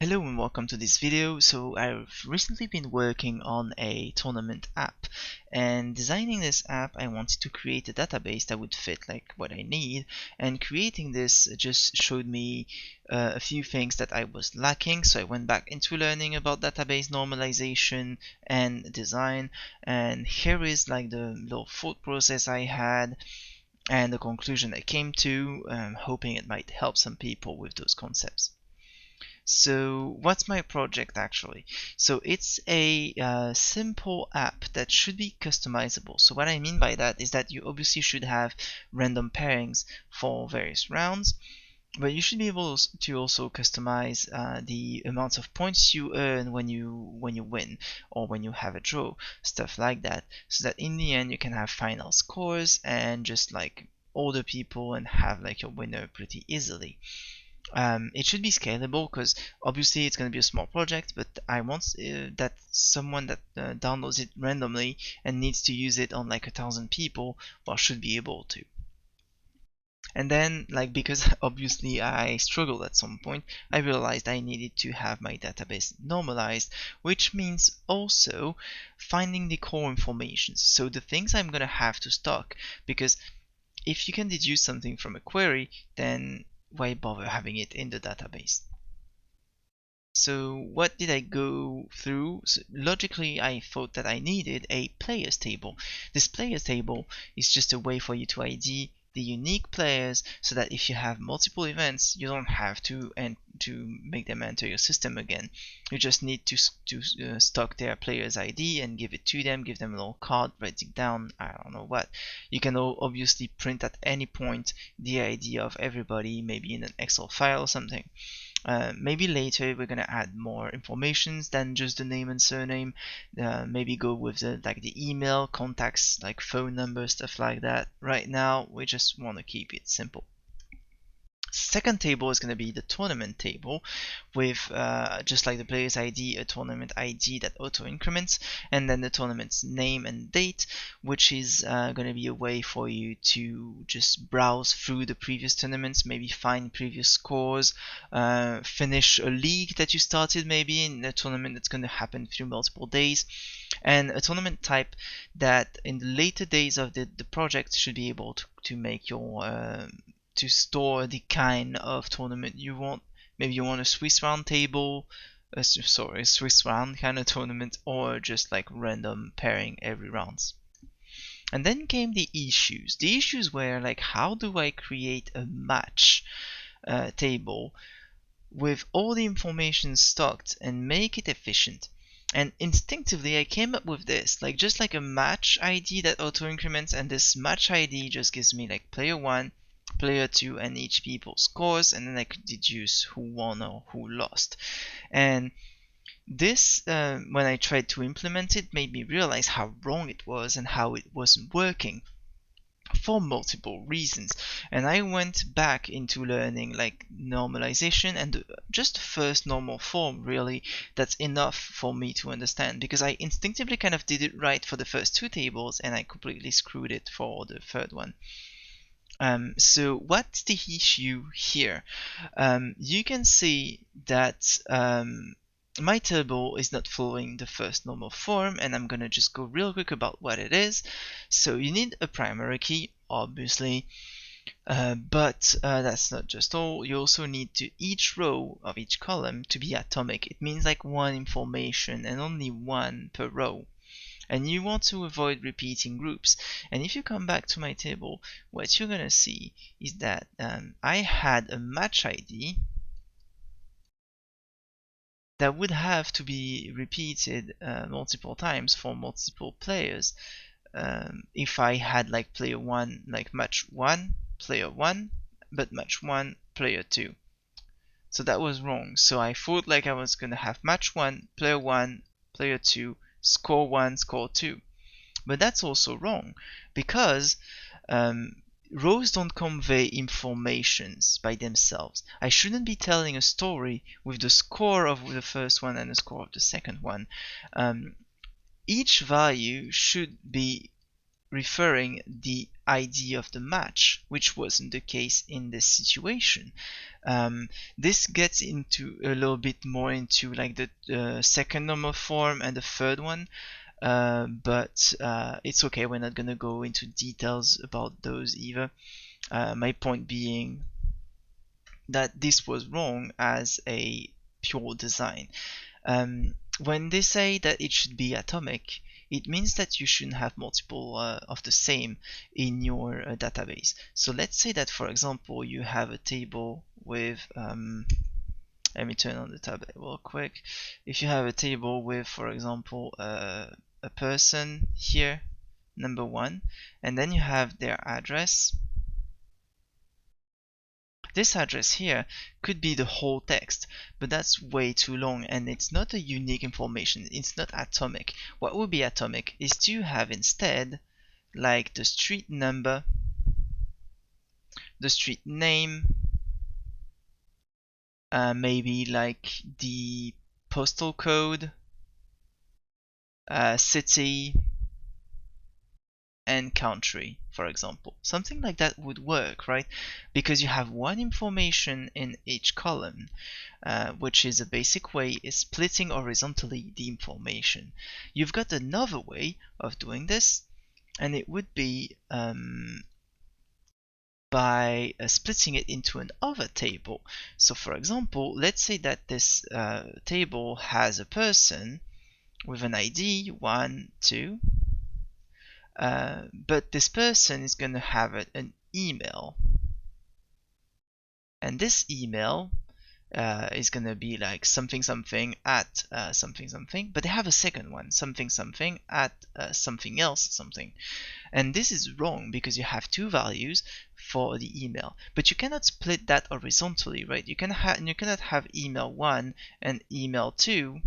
Hello and welcome to this video. So I've recently been working on a tournament app, and designing this app I wanted to create a database that would fit like what I need, and creating this just showed me a few things that I was lacking. So I went back into learning about database normalization and design, and here is like the little thought process I had and the conclusion I came to, hoping it might help some people with those concepts. So what's my project actually? So it's a simple app that should be customizable. So what I mean by that is that you obviously should have random pairings for various rounds, but you should be able to also customize the amount of points you earn when you win or when you have a draw, stuff like that, so that in the end you can have final scores and just like order people and have like your winner pretty easily. It should be scalable because obviously it's going to be a small project, but I want that someone that downloads it randomly and needs to use it on like 1,000 people, well, should be able to. And then, like, because obviously I struggled at some point, I realized I needed to have my database normalized, which means also finding the core information. So the things I'm going to have to stock, because if you can deduce something from a query, then why bother having it in the database? So what did I go through? So logically, I thought that I needed a players table. This players table is just a way for you to ID the unique players, so that if you have multiple events, you don't have to make them enter your system again. You just need to stock their players ID and give it to them, give them a little card, write it down, I don't know what. You can obviously print at any point the ID of everybody, maybe in an Excel file or something. Maybe later we're gonna add more informations than just the name and surname. Maybe go with the email, contacts like phone number, stuff like that. Right now we just want to keep it simple. Second table is going to be the tournament table with just like the player's ID, a tournament ID that auto increments, and then the tournament's name and date, which is going to be a way for you to just browse through the previous tournaments, maybe find previous scores, finish a league that you started maybe in a tournament that's going to happen through multiple days, and a tournament type that in the later days of the project should be able to make your to store the kind of tournament you want. Maybe you want a Swiss round table, a Swiss round kind of tournament, or just like random pairing every rounds. And then came the issues. The issues were like, how do I create a match table with all the information stocked and make it efficient? And instinctively I came up with this, like just like a match ID that auto increments, and this match ID just gives me like player 1, player 2 and each people's scores, and then I could deduce who won or who lost. And this, when I tried to implement it, made me realize how wrong it was and how it wasn't working for multiple reasons. And I went back into learning like normalization, and just the first normal form really, that's enough for me to understand, because I instinctively kind of did it right for the first two tables and I completely screwed it for the third one. So what's the issue here? You can see that my table is not following the first normal form, and I'm gonna just go real quick about what it is. So you need a primary key, obviously, but that's not just all. You also need to each row of each column to be atomic. It means like one information and only one per row. And you want to avoid repeating groups. And if you come back to my table, what you're gonna see is that I had a match ID that would have to be repeated multiple times for multiple players. If I had like player 1, like match 1, player 1, but match 1, player 2. So that was wrong. So I thought like I was gonna have match 1, player 2, score 1, score 2. But that's also wrong, because rows don't convey informations by themselves. I shouldn't be telling a story with the score of the first one and the score of the second one. Each value should be referring the ID of the match, which wasn't the case in this situation. This gets into a little bit more into like the second normal form and the third one, but it's okay, we're not gonna go into details about those either. My point being that this was wrong as a pure design. When they say that it should be atomic, it means that you shouldn't have multiple of the same in your database. So let's say that, for example, you have a table with, let me turn on the tablet real quick. If you have a table with, for example, a person here, number 1, and then you have their address. This address here could be the whole text, but that's way too long and it's not a unique information. It's not atomic. What would be atomic is to have instead like the street number, the street name, maybe like the postal code, city, and country, for example. Something like that would work, right? Because you have one information in each column, which is a basic way is splitting horizontally the information. You've got another way of doing this, and it would be by splitting it into another table. So for example, let's say that this table has a person with an ID 1, 2, but this person is going to have an email, and this email is going to be like something something at something something, but they have a second one, something something at something else something. And this is wrong because you have two values for the email, but you cannot split that horizontally, right? You cannot have email 1 and email 2,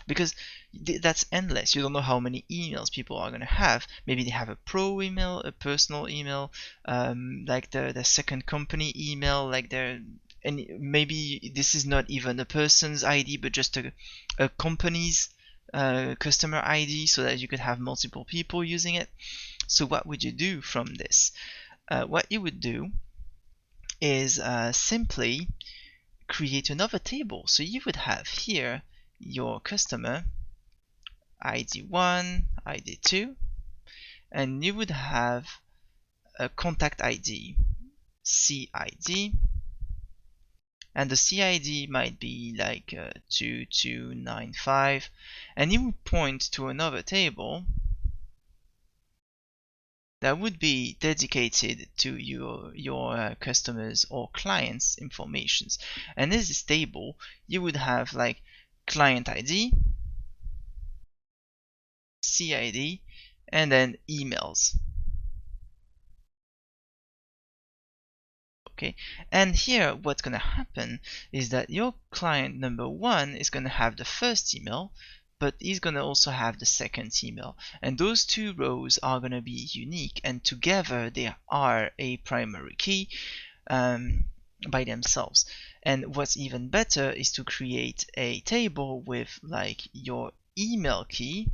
because that's endless. You don't know how many emails people are going to have. Maybe they have a pro email, a personal email, like the second company email, like their, and maybe this is not even a person's ID, but just a company's customer ID, so that you could have multiple people using it. So what would you do from this? What you would do is simply create another table. So you would have here your customer ID1, ID2, and you would have a contact ID, CID, and the CID might be like 2295, and you would point to another table that would be dedicated to your customers or clients informations. And in this table you would have like client ID, CID, and then emails. Okay, and here what's going to happen is that your client number 1 is going to have the first email, but he's going to also have the second email, and those two rows are going to be unique, and together they are a primary key by themselves. And what's even better is to create a table with like your email key.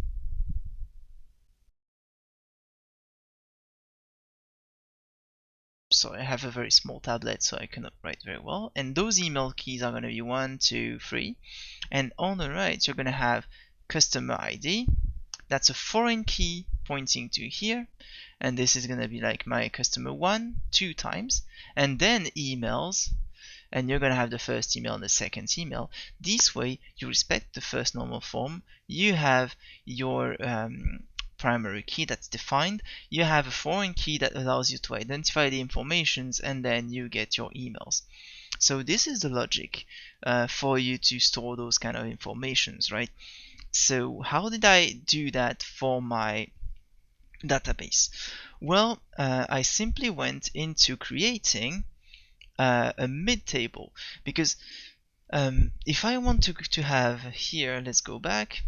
So I have a very small tablet, so I cannot write very well, and those email keys are going to be 1, 2, 3, and on the right you're going to have customer ID. That's a foreign key pointing to here, and this is going to be like my customer 1 2 times, and then emails, and you're going to have the first email and the second email. This way you respect the first normal form, you have your primary key that's defined, you have a foreign key that allows you to identify the informations, and then you get your emails. So this is the logic for you to store those kind of informations, right? So how did I do that for my database? Well, I simply went into creating a mid table, because if I want to have here, let's go back.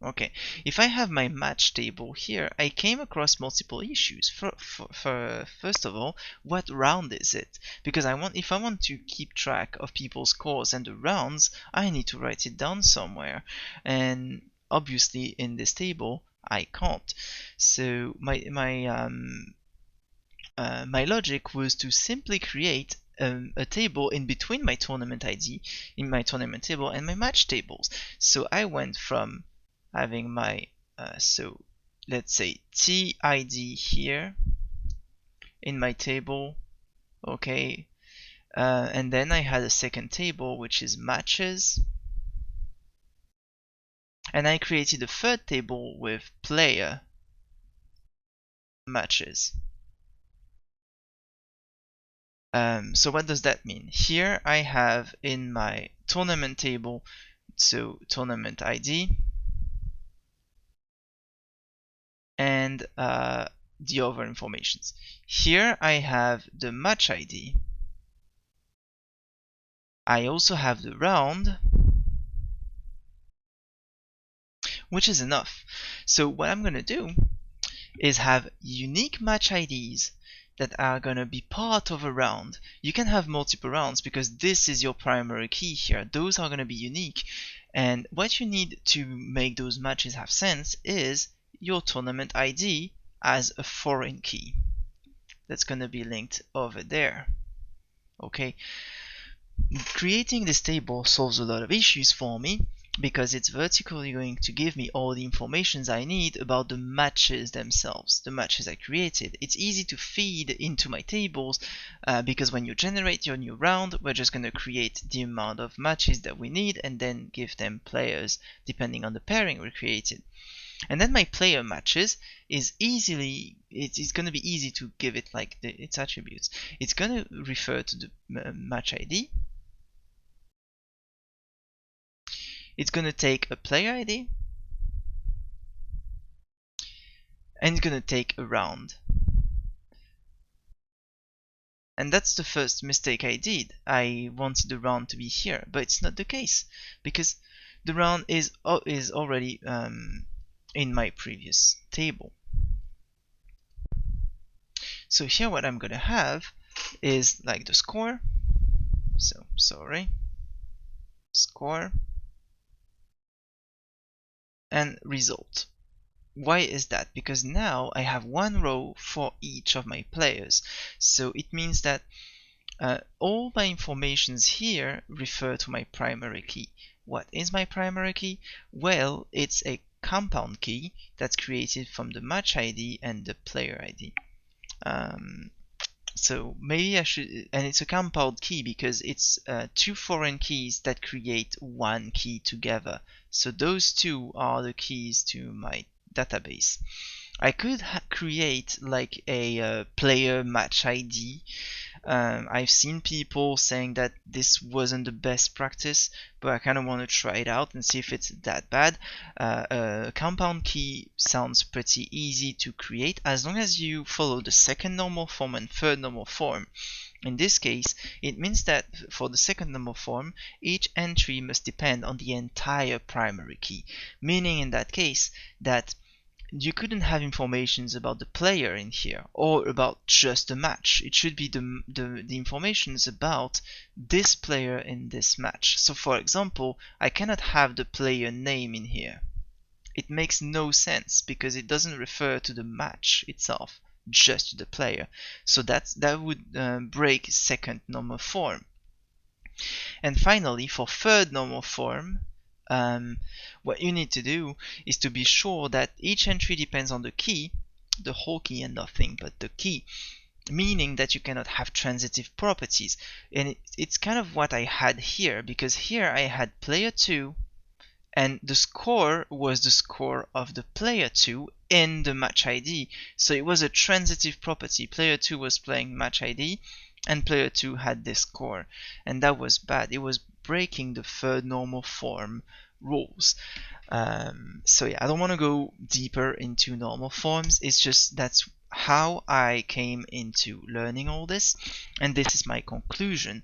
Okay, if I have my match table here, I came across multiple issues. First of all, what round is it? Because if I want to keep track of people's scores and the rounds, I need to write it down somewhere. And obviously in this table I can't. So my logic was to simply create a table in between my tournament ID in my tournament table and my match tables. So I went from having my so let's say TID here in my table, okay, and then I had a second table which is matches, and I created a third table with player matches. So what does that mean? Here I have in my tournament table, so tournament ID, and the other informations. Here I have the match ID. I also have the round, which is enough. So what I'm going to do is have unique match IDs that are going to be part of a round. You can have multiple rounds because this is your primary key here. Those are going to be unique. And what you need to make those matches have sense is your tournament ID as a foreign key. That's going to be linked over there. Okay. Creating this table solves a lot of issues for me because it's vertically going to give me all the informations I need about the matches themselves, the matches I created. It's easy to feed into my tables because when you generate your new round, we're just going to create the amount of matches that we need and then give them players depending on the pairing we created. And then my player matches is it's going to be easy to give it like its attributes. It's going to refer to the match ID. It's going to take a player ID and it's going to take a round. And that's the first mistake I did. I wanted the round to be here, but it's not the case because the round is already in my previous table. So here what I'm going to have is like the score. So sorry, score and result. Why is that? Because now I have one row for each of my players. So it means that all my informations here refer to my primary key. What is my primary key? Well, it's a compound key that's created from the match ID and the player ID. So maybe I should, and it's a compound key because it's two foreign keys that create one key together. So those two are the keys to my database. I could create like a player match ID. I've seen people saying that this wasn't the best practice, but I kind of want to try it out and see if it's that bad. A compound key sounds pretty easy to create as long as you follow the second normal form and third normal form. In this case, it means that for the second normal form, each entry must depend on the entire primary key, meaning in that case that you couldn't have informations about the player in here or about just the match. It should be the informations about this player in this match. So for example, I cannot have the player name in here. It makes no sense because it doesn't refer to the match itself, just to the player. So that would break second normal form. And finally, for third normal form, what you need to do is to be sure that each entry depends on the key, the whole key and nothing but the key, meaning that you cannot have transitive properties. And it's kind of what I had here, because here I had player 2 and the score was the score of the player 2 in the match ID. So it was a transitive property. Player 2 was playing match ID and player 2 had this score, and that was bad. It was breaking the third normal form rules. So yeah, I don't want to go deeper into normal forms. It's just that's how I came into learning all this, and this is my conclusion.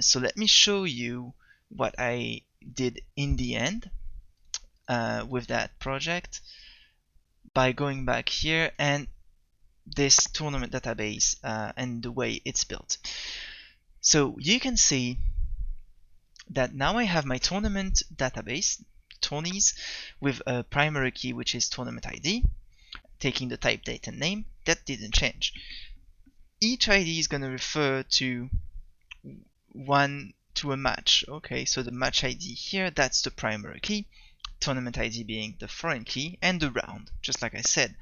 So let me show you what I did in the end with that project by going back here and this tournament database and the way it's built. So you can see that now I have my tournament database. tourneys with a primary key which is tournament ID, taking the type, date, and name. That didn't change. Each ID is going to refer to a match. Okay, so the match ID here, that's the primary key, tournament ID being the foreign key, and the round, just like I said.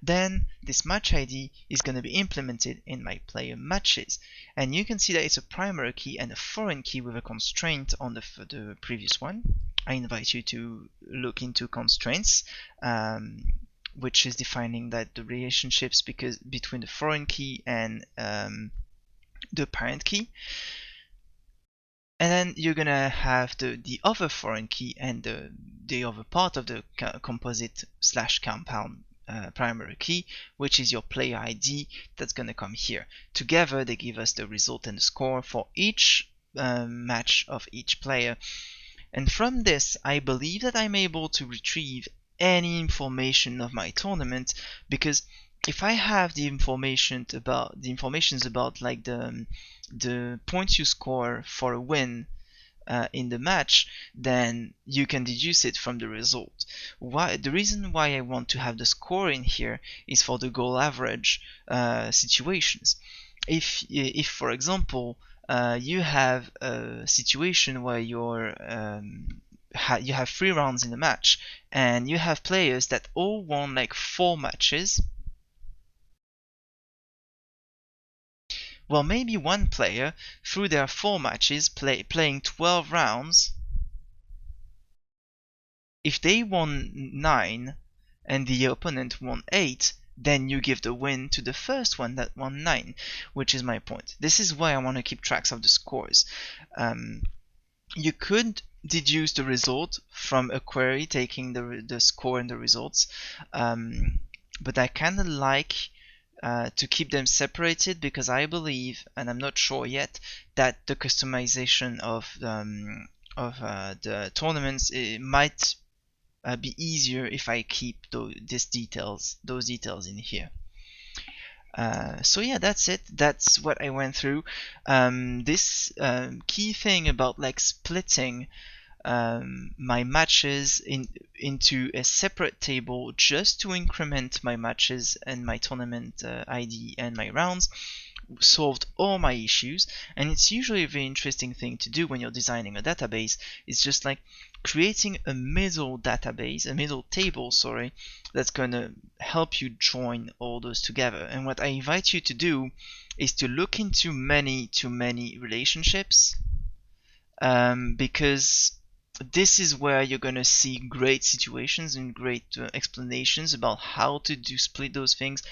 Then this match ID is going to be implemented in my player matches, and you can see that it's a primary key and a foreign key with a constraint on the previous one. I invite you to look into constraints, which is defining that the relationships between the foreign key and the parent key. And then you're gonna have the other foreign key and the other part of the composite slash compound primary key, which is your player ID, that's gonna come here. Together they give us the result and the score for each match of each player. And from this, I believe that I'm able to retrieve any information of my tournament, because if I have the information about like the points you score for a win in the match, then you can deduce it from the result. The reason why I want to have the score in here is for the goal average situations. If for example you have a situation where you have 3 rounds in a match and you have players that all won like 4 matches, well, maybe one player through their 4 matches playing 12 rounds, if they won 9 and the opponent won 8, then you give the win to the first one that won 9, which is my point. This is why I want to keep tracks of the scores. You could deduce the result from a query taking the score and the results, but I kind of like to keep them separated, because I believe, and I'm not sure yet, that the customization of the tournaments might be easier if I keep those details in here. So yeah, that's it. That's what I went through. This key thing about like splitting my matches into a separate table just to increment my matches and my tournament ID and my rounds solved all my issues. And it's usually a very interesting thing to do when you're designing a database. It's just like creating a middle table, that's going to help you join all those together. And what I invite you to do is to look into many to many relationships, because this is where you're going to see great situations and great explanations about how to split those things,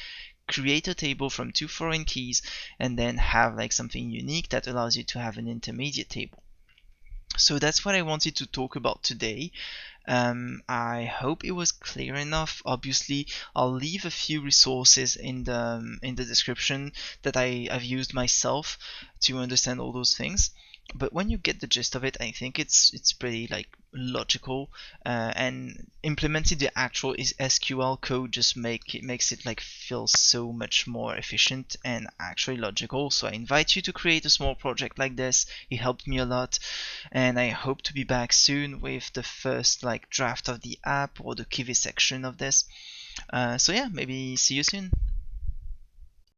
create a table from 2 foreign keys, and then have like something unique that allows you to have an intermediate table. So that's what I wanted to talk about today. I hope it was clear enough. Obviously, I'll leave a few resources in the description that I've used myself to understand all those things. But when you get the gist of it, I think it's pretty like logical, and implementing the actual SQL code just makes it like feel so much more efficient and actually logical. So I invite you to create a small project like this. It helped me a lot, and I hope to be back soon with the first like draft of the app or the Kiwi section of this. So yeah, maybe see you soon.